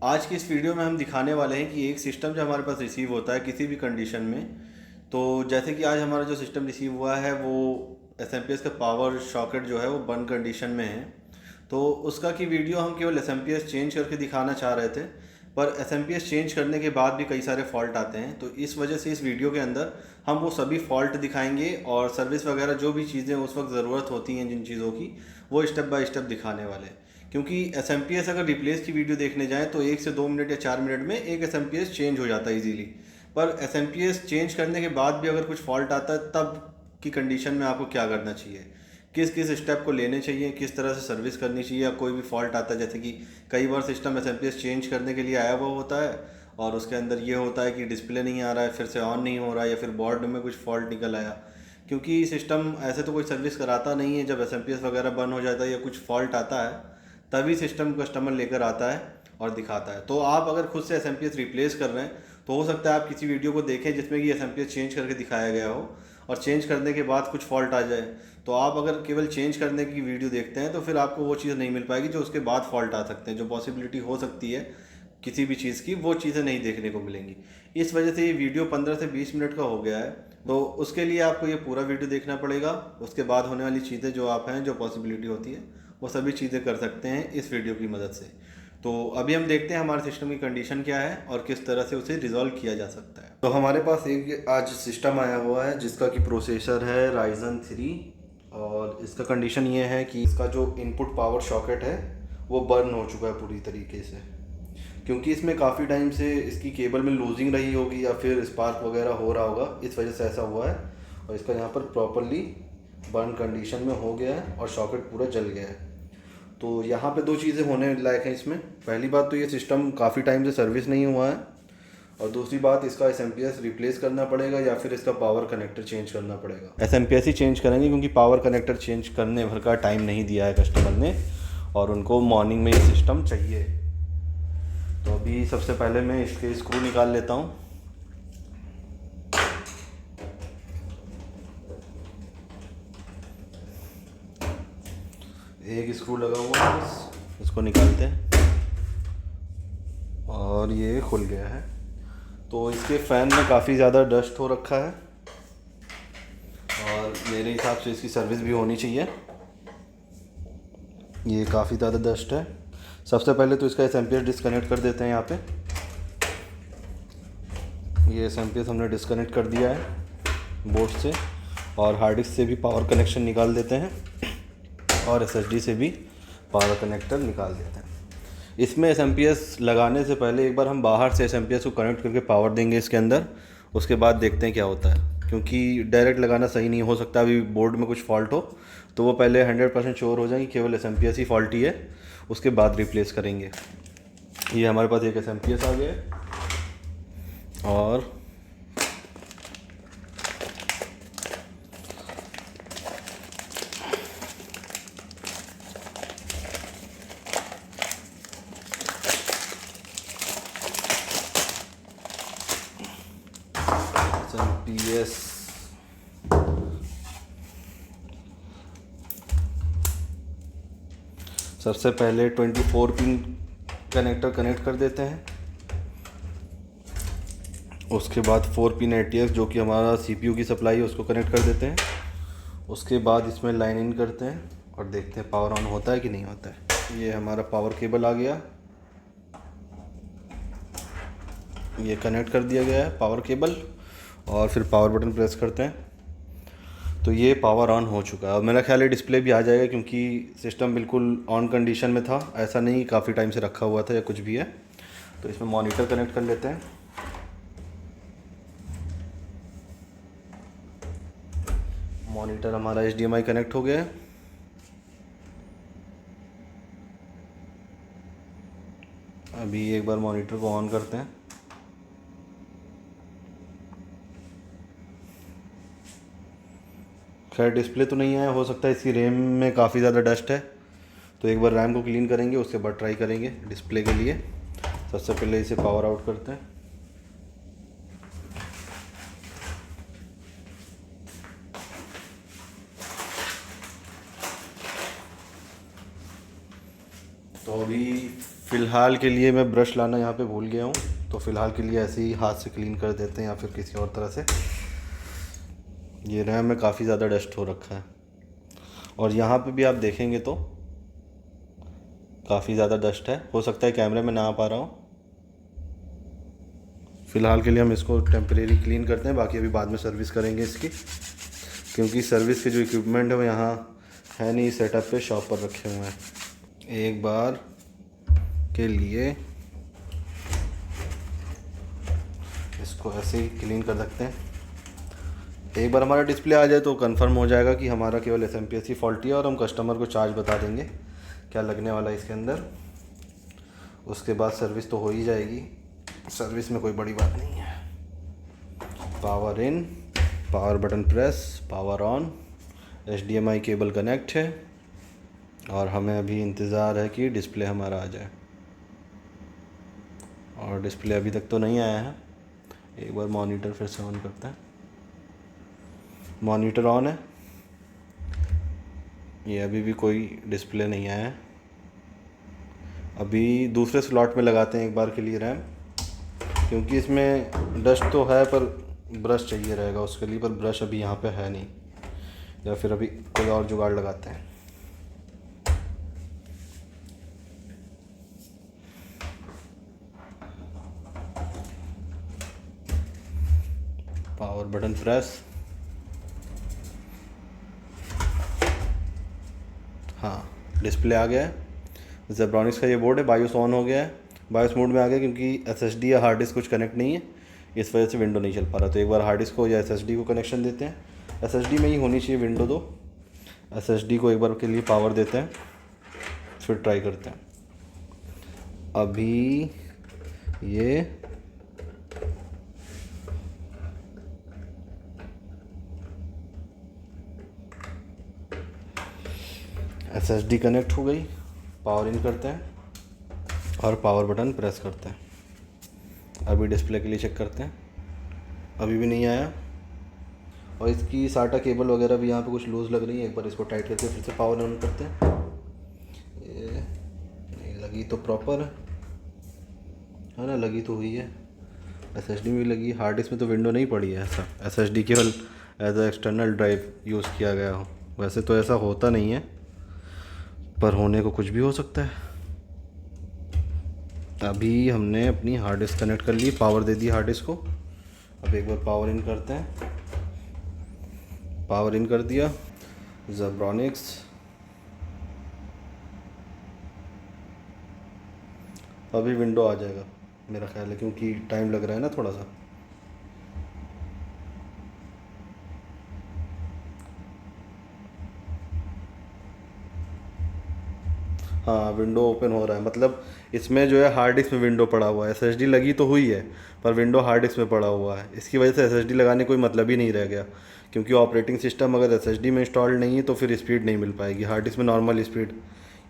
आज की इस वीडियो में हम दिखाने वाले हैं कि एक सिस्टम जो हमारे पास रिसीव होता है किसी भी कंडीशन में। तो जैसे कि आज हमारा जो सिस्टम रिसीव हुआ है वो एस का पावर सॉकेट जो है वो बंद कंडीशन में है। तो उसका की वीडियो हम केवल एस चेंज करके दिखाना चाह रहे थे, पर एस चेंज करने के बाद भी कई सारे फॉल्ट आते हैं। तो इस वजह से इस वीडियो के अंदर हम वो सभी फॉल्ट दिखाएंगे और सर्विस वगैरह जो भी चीज़ें उस वक्त ज़रूरत होती हैं जिन चीज़ों की, वो स्टेप बाय स्टेप दिखाने वाले हैं। क्योंकि एस अगर रिप्लेस की वीडियो देखने जाएँ तो 1 से 2 मिनट या 4 मिनट में एक एस चेंज हो जाता है इजीली। पर एस चेंज करने के बाद भी अगर कुछ फॉल्ट आता है तब की कंडीशन में आपको क्या करना चाहिए, किस किस स्टेप को लेने चाहिए, किस तरह से सर्विस करनी चाहिए। या कोई भी फॉल्ट आता है, जैसे कि कई बार सिस्टम एस चेंज करने के लिए आया हुआ होता है और उसके अंदर ये होता है कि डिस्प्ले नहीं आ रहा है, फिर से ऑन नहीं हो रहा है, या फिर बोर्ड में कुछ फॉल्ट निकल आया। क्योंकि सिस्टम ऐसे तो कोई सर्विस कराता नहीं है, जब एस वगैरह बंद हो जाता है या कुछ फॉल्ट आता है तभी सिस्टम कस्टमर लेकर आता है और दिखाता है। तो आप अगर खुद से एस रिप्लेस कर रहे हैं तो हो सकता है आप किसी वीडियो को देखें जिसमें कि एस चेंज करके दिखाया गया हो और चेंज करने के बाद कुछ फॉल्ट आ जाए। तो आप अगर केवल चेंज करने की वीडियो देखते हैं तो फिर आपको वो चीज़ नहीं मिल पाएगी जो उसके बाद फॉल्ट आ सकते हैं, जो पॉसिबिलिटी हो सकती है किसी भी चीज़ की, वो चीज़ें नहीं देखने को मिलेंगी। इस वजह से ये वीडियो 15 से 20 मिनट का हो गया है। तो उसके लिए आपको ये पूरा वीडियो देखना पड़ेगा। उसके बाद होने वाली चीज़ें जो आप हैं, जो पॉसिबिलिटी होती है, वो सभी चीज़ें कर सकते हैं इस वीडियो की मदद से। तो अभी हम देखते हैं हमारे सिस्टम की कंडीशन क्या है और किस तरह से उसे रिजॉल्व किया जा सकता है। तो हमारे पास एक आज सिस्टम आया हुआ है जिसका कि प्रोसेसर है Ryzen 3, और इसका कंडीशन ये है कि इसका जो इनपुट पावर सॉकेट है वो बर्न हो चुका है पूरी तरीके से। क्योंकि इसमें काफ़ी टाइम से इसकी केबल में लूजिंग रही होगी या फिर स्पार्क वगैरह हो रहा होगा, इस वजह से ऐसा हुआ है। और इसका यहाँ पर प्रॉपरली बर्न कंडीशन में हो गया है और सॉकेट पूरा जल गया है। तो यहाँ पे दो चीज़ें होने लायक हैं इसमें। पहली बात तो ये सिस्टम काफ़ी टाइम से सर्विस नहीं हुआ है, और दूसरी बात इसका एस रिप्लेस करना पड़ेगा या फिर इसका पावर कनेक्टर चेंज करना पड़ेगा। एस ही चेंज करेंगे क्योंकि पावर कनेक्टर चेंज करने भर का टाइम नहीं दिया है कस्टमर ने, और उनको मॉर्निंग में ये सिस्टम चाहिए। तो अभी सबसे पहले मैं इसके स्क्रू निकाल लेता हूँ। एक स्क्रू लगा हुआ है, बस इसको निकालते हैं और ये खुल गया है। तो इसके फ़ैन में काफ़ी ज़्यादा डस्ट हो रखा है और मेरे हिसाब से इसकी सर्विस भी होनी चाहिए। ये काफ़ी ज़्यादा डस्ट है। सबसे पहले तो इसका एस डिस्कनेक्ट कर देते हैं। यहाँ पे ये एस हमने डिस्कनेक्ट कर दिया है बोर्ड से, और हार्ड डिस्क से भी पावर कनेक्शन निकाल देते हैं और एस से भी पावर कनेक्टर निकाल देते हैं। इसमें एस लगाने से पहले एक बार हम बाहर से एस को कनेक्ट करके पावर देंगे इसके अंदर, उसके बाद देखते हैं क्या होता है। क्योंकि डायरेक्ट लगाना सही नहीं हो सकता, अभी बोर्ड में कुछ फॉल्ट हो तो वो पहले 100% श्योर हो जाए कि केवल एस ही फॉल्टी है, उसके बाद रिप्लेस करेंगे। ये हमारे पास एक एस आ गया है और एस सबसे पहले 24 पिन कनेक्टर कनेक्ट कर देते हैं। उसके बाद 4 पिन ATX जो कि हमारा CPU की सप्लाई है उसको कनेक्ट कर देते हैं। उसके बाद इसमें लाइन इन करते हैं और देखते हैं पावर ऑन होता है कि नहीं होता है। ये हमारा पावर केबल आ गया, ये कनेक्ट कर दिया गया है पावर केबल, और फिर पावर बटन प्रेस करते हैं तो ये पावर ऑन हो चुका है। और मेरा ख्याल है डिस्प्ले भी आ जाएगा क्योंकि सिस्टम बिल्कुल ऑन कंडीशन में था, ऐसा नहीं काफ़ी टाइम से रखा हुआ था या कुछ भी है। तो इसमें मॉनिटर कनेक्ट कर लेते हैं। मॉनिटर हमारा HDMI कनेक्ट हो गया है। अभी एक बार मॉनिटर को ऑन करते हैं। खैर डिस्प्ले तो नहीं आया, हो सकता है इसकी रैम में काफ़ी ज़्यादा डस्ट है, तो एक बार रैम को क्लीन करेंगे, उसके बाद ट्राई करेंगे डिस्प्ले के लिए। सबसे पहले इसे पावर आउट करते हैं। तो अभी फ़िलहाल के लिए मैं ब्रश लाना यहाँ पे भूल गया हूँ, तो फ़िलहाल के लिए ऐसे ही हाथ से क्लीन कर देते हैं या फिर किसी और तरह से। ये रैम में काफ़ी ज़्यादा डस्ट हो रखा है, और यहाँ पे भी आप देखेंगे तो काफ़ी ज़्यादा डस्ट है। हो सकता है कैमरे में ना आ पा रहा हो। फ़िलहाल के लिए हम इसको टेम्परेरी क्लीन करते हैं, बाकी अभी बाद में सर्विस करेंगे इसकी, क्योंकि सर्विस के जो इक्विपमेंट है वो यहाँ है नहीं, सेटअप पे शॉप पर रखे हुए हैं। एक बार के लिए इसको ऐसे ही क्लीन कर सकते हैं। एक बार हमारा डिस्प्ले आ जाए तो कंफर्म हो जाएगा कि हमारा केवल SMPS ही फॉल्टी है, और हम कस्टमर को चार्ज बता देंगे क्या लगने वाला है इसके अंदर। उसके बाद सर्विस तो हो ही जाएगी, सर्विस में कोई बड़ी बात नहीं है। Power in, power button press, power on, HDMI cable connect है, और हमें अभी इंतज़ार है कि डिस्प्ले हमारा आ जाए, और डिस्प्ले अभी तक तो नहीं आया है। एक बार मॉनिटर फिर से ऑन करते हैं। मॉनिटर ऑन है, ये अभी भी कोई डिस्प्ले नहीं आया है। अभी दूसरे स्लॉट में लगाते हैं एक बार के लिए रैम, क्योंकि इसमें डस्ट तो है पर ब्रश चाहिए रहेगा उसके लिए, पर ब्रश अभी यहाँ पे है नहीं, या फिर अभी कोई और जुगाड़ लगाते हैं। पावर बटन प्रेस, हाँ डिस्प्ले आ गया है। ज़ेब्रॉनिक्स का ये बोर्ड है, बायोस ऑन हो गया है, बायोस मोड में आ गया, क्योंकि SSD या हार्ड डिस्क कुछ कनेक्ट नहीं है, इस वजह से विंडो नहीं चल पा रहा। तो एक बार हार्ड डिस्क को या SSD को कनेक्शन देते हैं। SSD में ही होनी चाहिए विंडो, तो SSD को एक बार के लिए पावर देते हैं, फिर ट्राई करते हैं। अभी ये SSD कनेक्ट हो गई, पावर इन करते हैं और पावर बटन प्रेस करते हैं। अभी डिस्प्ले के लिए चेक करते हैं, अभी भी नहीं आया, और इसकी साटा केबल वगैरह भी यहाँ पे कुछ लूज़ लग रही है। एक बार इसको टाइट करके फिर से पावर ऑन करते हैं। ये नहीं लगी तो प्रॉपर है ना, लगी तो हुई है। SSD में भी लगी, हार्ड डिस्क में तो विंडो नहीं पड़ी है ऐसा, SSD केवल as a external drive use किया गया हो। वैसे तो ऐसा होता नहीं है, पर होने को कुछ भी हो सकता है। अभी हमने अपनी हार्ड डिस्क कनेक्ट कर ली, पावर दे दी हार्ड डिस्क को। अब एक बार पावर इन करते हैं, पावर इन कर दिया। ज़ेब्रॉनिक्स, अभी विंडो आ जाएगा मेरा ख्याल है, क्योंकि टाइम लग रहा है ना थोड़ा सा। हाँ विंडो ओपन हो रहा है, मतलब इसमें जो है हार्ड डिस्क में विंडो पड़ा हुआ है। SSD लगी तो हुई है, पर विंडो हार्ड डिस्क में पड़ा हुआ है। इसकी वजह से SSD लगाने कोई मतलब ही नहीं रह गया, क्योंकि ऑपरेटिंग सिस्टम अगर SSD में इंस्टॉल्ड नहीं है तो फिर स्पीड नहीं मिल पाएगी। हार्ड डिस्क में नॉर्मल स्पीड,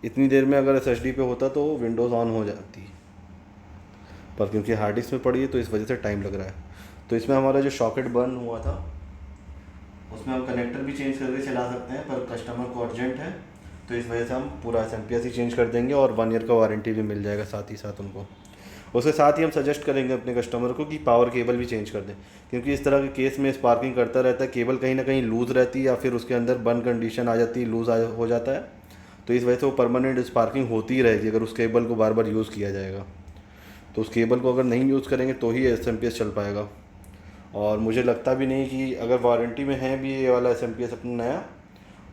इतनी देर में अगर SSD पे होता तो विंडोज़ ऑन हो जाती, पर क्योंकि हार्ड डिस्क में पड़ी है तो इस वजह से टाइम लग रहा है। तो इसमें हमारा जो सॉकेट बर्न हुआ था उसमें हम कनेक्टर भी चेंज करके चला सकते हैं, पर कस्टमर को अर्जेंट है तो इस वजह से हम पूरा SMPS ही चेंज कर देंगे, और 1 ईयर का वारंटी भी मिल जाएगा साथ ही साथ उनको। उसके साथ ही हम सजेस्ट करेंगे अपने कस्टमर को कि पावर केबल भी चेंज कर दें, क्योंकि इस तरह के केस में स्पार्किंग करता रहता है, केबल कहीं ना कहीं लूज़ रहती है या फिर उसके अंदर बर्न कंडीशन आ जाती है, हो जाता है। तो इस वजह से वो परमानेंट स्पार्किंग होती ही रहेगी अगर उस केबल को बार बार यूज़ किया जाएगा। तो उस केबल को अगर नहीं यूज़ करेंगे तो ही SMPS चल पाएगा। और मुझे लगता भी नहीं कि अगर वारंटी में है भी ये वाला SMPS अपना नया,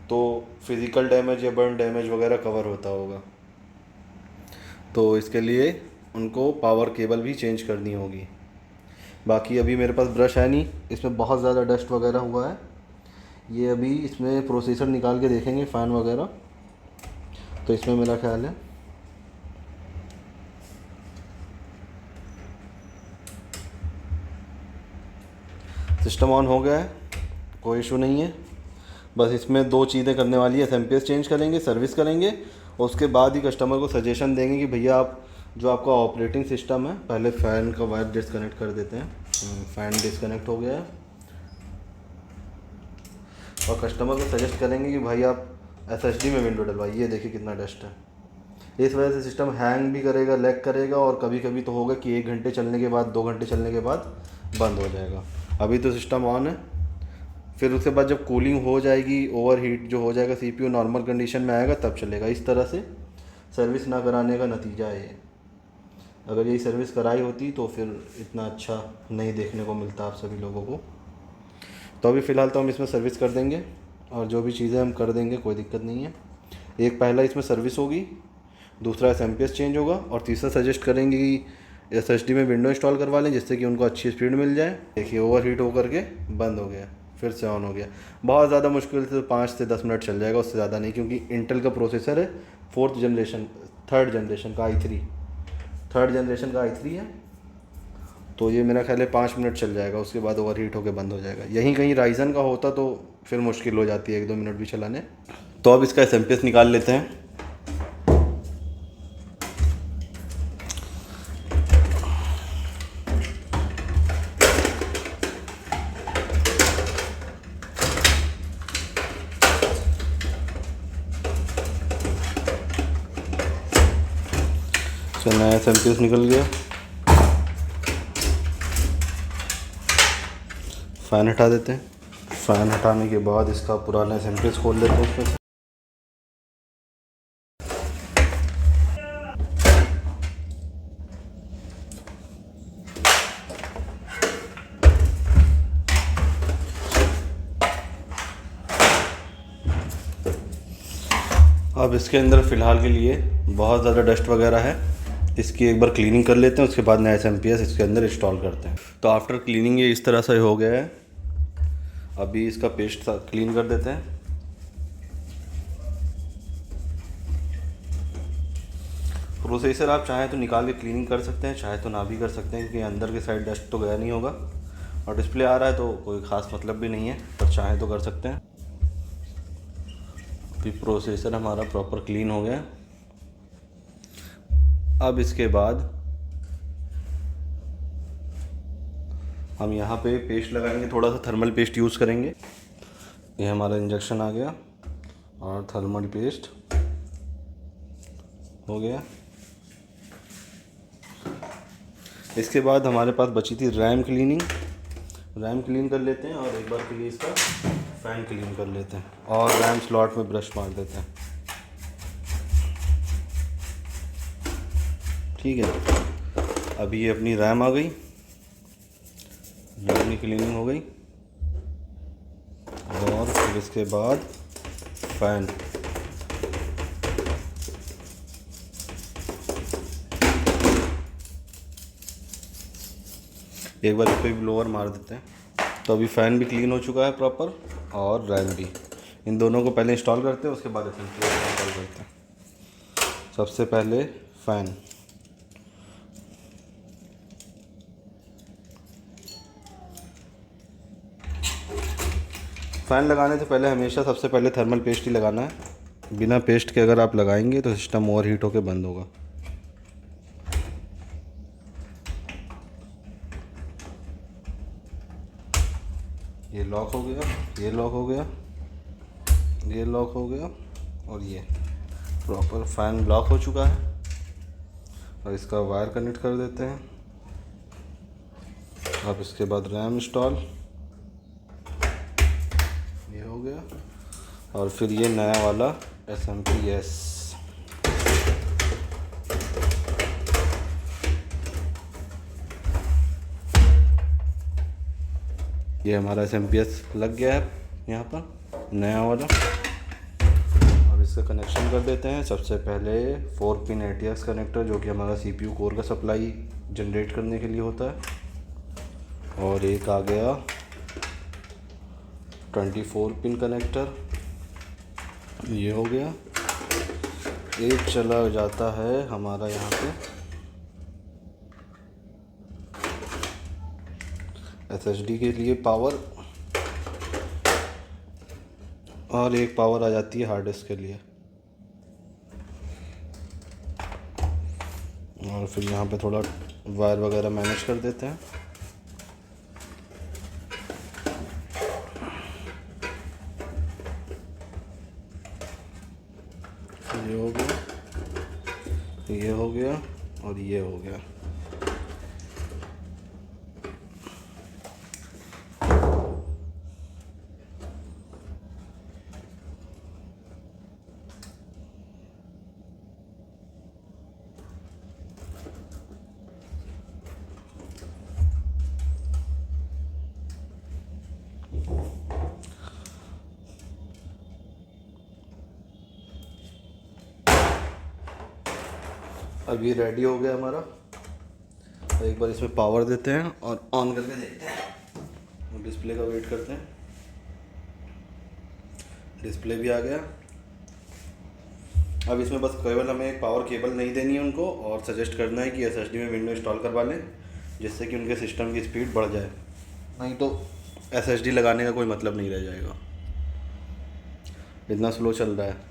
तो फिज़िकल डैमेज या बर्न डैमेज वगैरह कवर होता होगा। तो इसके लिए उनको पावर केबल भी चेंज करनी होगी। बाकी अभी मेरे पास ब्रश है नहीं, इसमें बहुत ज़्यादा डस्ट वगैरह हुआ है। ये अभी इसमें प्रोसेसर निकाल के देखेंगे फ़ैन वगैरह, तो इसमें मेरा ख्याल है सिस्टम ऑन हो गया है, कोई इशू नहीं है। बस इसमें 2 चीज़ें करने वाली है, SMPS चेंज करेंगे, सर्विस करेंगे, और उसके बाद ही कस्टमर को सजेशन देंगे कि भैया आप जो आपका ऑपरेटिंग सिस्टम है, पहले फ़ैन का वायर डिस्कनेक्ट कर देते हैं। फ़ैन डिस्कनेक्ट हो गया है, और कस्टमर को सजेस्ट करेंगे कि भाई आप SSD में विंडो डलवाइए, देखिए कितना डस्ट है। इस वजह से सिस्टम हैंग भी करेगा, लैग करेगा, और कभी कभी तो होगा कि 1 घंटे चलने के बाद, 2 घंटे चलने के बाद बंद हो जाएगा। अभी तो सिस्टम ऑन है, फिर उसके बाद जब कूलिंग हो जाएगी, ओवर हीट जो हो जाएगा, CPU नॉर्मल कंडीशन में आएगा तब चलेगा। इस तरह से सर्विस ना कराने का नतीजा है ये। अगर यही सर्विस कराई होती तो फिर इतना अच्छा नहीं देखने को मिलता आप सभी लोगों को। तो अभी फ़िलहाल तो हम इसमें सर्विस कर देंगे, और जो भी चीज़ें हम कर देंगे, कोई दिक्कत नहीं है। एक पहला इसमें सर्विस होगी, दूसरा SMPS चेंज होगा, और तीसरा सजेस्ट करेंगे कि SSD में विंडो इंस्टॉल करवा लें, जिससे कि उनको अच्छी स्पीड मिल जाए। देखिए ओवर हीट होकर के बंद हो गया, फिर से ऑन हो गया। बहुत ज़्यादा मुश्किल से 5 से 10 मिनट चल जाएगा, उससे ज़्यादा नहीं, क्योंकि इंटेल का प्रोसेसर है, थर्ड जनरेशन का i3 है। तो ये मेरा ख्याल है 5 मिनट चल जाएगा, उसके बाद ओवर हीट होकर बंद हो जाएगा। यहीं कहीं राइजन का होता तो फिर मुश्किल हो जाती है 1-2 मिनट भी चलाने। तो अब इसका SMPS निकाल लेते हैं। तो नया SMPS निकल गया। फ़ैन हटा देते हैं। फ़ैन हटाने के बाद इसका पुराना SMPS खोल लेते हैं इसमें से। अब इसके अंदर फ़िलहाल के लिए बहुत ज़्यादा डस्ट वगैरह है, इसकी एक बार क्लीनिंग कर लेते हैं, उसके बाद नया SMPS इसके अंदर इंस्टॉल करते हैं। तो आफ्टर क्लीनिंग ये इस तरह से हो गया है। अभी इसका पेस्ट क्लीन कर देते हैं। प्रोसेसर आप चाहें तो निकाल के क्लीनिंग कर सकते हैं, चाहे तो ना भी कर सकते हैं, क्योंकि अंदर के साइड डस्ट तो गया नहीं होगा, और डिस्प्ले आ रहा है तो कोई ख़ास मतलब भी नहीं है, पर चाहें तो कर सकते हैं। अभी प्रोसेसर हमारा प्रॉपर क्लीन हो गया। अब इसके बाद हम यहाँ पे पेस्ट लगाएंगे, थोड़ा सा थर्मल पेस्ट यूज़ करेंगे। ये हमारा इंजेक्शन आ गया और थर्मल पेस्ट हो गया। इसके बाद हमारे पास बची थी रैम क्लीन कर लेते हैं, और एक बार के लिए इसका फ़ैन क्लीन कर लेते हैं, और रैम स्लॉट में ब्रश मार देते हैं। ठीक है, अभी ये अपनी रैम आ गई, रैम की क्लीनिंग हो गई, और फिर इसके बाद फ़ैन। एक बार इस पर भी ब्लोअर मार देते हैं। तो अभी फ़ैन भी क्लीन हो चुका है प्रॉपर, और रैम भी। इन दोनों को पहले इंस्टॉल करते हैं, उसके बाद इंस्टॉल करते हैं। सबसे पहले फ़ैन। फ़ैन लगाने से पहले हमेशा सबसे पहले थर्मल पेस्ट ही लगाना है। बिना पेस्ट के अगर आप लगाएंगे तो सिस्टम ओवर हीट होकर बंद होगा। ये लॉक हो गया, ये लॉक हो गया, ये लॉक हो गया, और ये प्रॉपर फ़ैन लॉक हो चुका है। और इसका वायर कनेक्ट कर देते हैं। अब इसके बाद रैम इंस्टॉल, ये हो गया, और फिर ये नया वाला SMPS। ये हमारा SMPS लग गया है यहाँ पर, नया वाला। अब इसका कनेक्शन कर देते हैं। सबसे पहले 4 पिन ATX कनेक्टर, जो कि हमारा CPU कोर का सप्लाई जनरेट करने के लिए होता है, और एक आ गया 24 पिन कनेक्टर, ये हो गया। एक चला जाता है हमारा यहाँ पे SSD के लिए पावर, और एक पावर आ जाती है हार्ड डिस्क के लिए। और फिर यहाँ पे थोड़ा वायर वगैरह मैनेज कर देते हैं। ये हो गया। ये हो गया। अब ये रेडी हो गया हमारा। तो एक बार इसमें पावर देते हैं और ऑन करके देखते हैं। डिस्प्ले का वेट करते हैं। डिस्प्ले भी आ गया। अब इसमें बस केवल हमें एक पावर केबल नहीं देनी है उनको, और सजेस्ट करना है कि SSD में विंडो इंस्टॉल करवा लें, जिससे कि उनके सिस्टम की स्पीड बढ़ जाए। नहीं तो SSD लगाने का कोई मतलब नहीं रह जाएगा, इतना स्लो चल रहा है।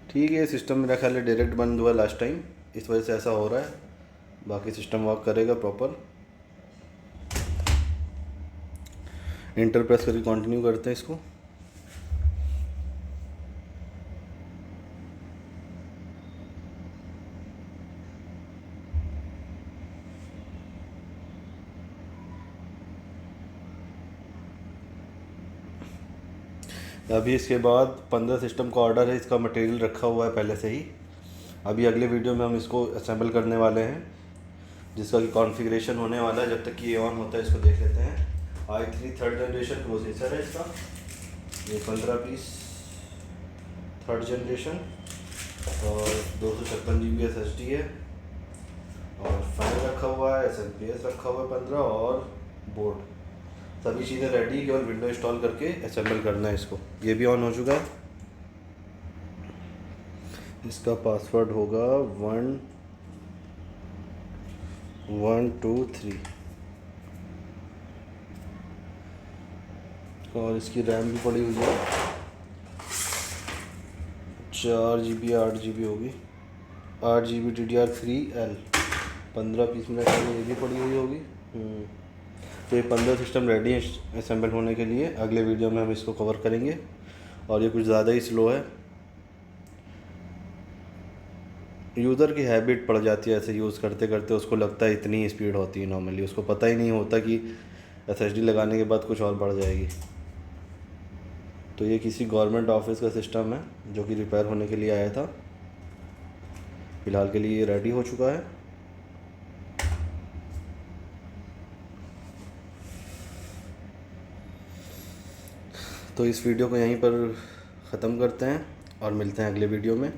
ठीक है, सिस्टम मेरा ख्याल है डायरेक्ट बंद हुआ लास्ट टाइम, इस वजह से ऐसा हो रहा है। बाकी सिस्टम वर्क करेगा प्रॉपर। इंटर प्रेस करके कंटिन्यू करते हैं इसको। अभी इसके बाद 15 सिस्टम का ऑर्डर है, इसका मटेरियल रखा हुआ है पहले से ही। अभी अगले वीडियो में हम इसको असेंबल करने वाले हैं, जिसका कि कॉन्फ़िगरेशन होने वाला है। जब तक कि ये ऑन होता है इसको देख लेते हैं। i3 थर्ड जनरेशन प्रोसेसर है इसका, ये 15 पीस थर्ड जनरेशन, और 256 GB SSD है, और फैन रखा हुआ है, SMPS रखा हुआ है 15, और बोर्ड। सभी चीज़ें रेडी, केवल विंडो इंस्टॉल करके असेंबल करना है इसको। ये भी ऑन हो चुका है। इसका पासवर्ड होगा 1 1 2 3, और इसकी रैम भी पड़ी हुई है 4 GB 8 GB होगी, 8 GB DDR3L 15 पीस में ये भी पड़ी हुई होगी। तो ये 15 सिस्टम रेडी है असेंबल होने के लिए। अगले वीडियो में हम इसको कवर करेंगे। और ये कुछ ज़्यादा ही स्लो है, यूज़र की हैबिट पड़ जाती है ऐसे यूज़ करते करते, उसको लगता है इतनी ही स्पीड होती है नॉर्मली, उसको पता ही नहीं होता कि SSD लगाने के बाद कुछ और बढ़ जाएगी। तो ये किसी गवर्नमेंट ऑफिस का सिस्टम है जो कि रिपेयर होने के लिए आया था। फ़िलहाल के लिए ये रेडी हो चुका है। तो इस वीडियो को यहीं पर ख़त्म करते हैं और मिलते हैं अगले वीडियो में।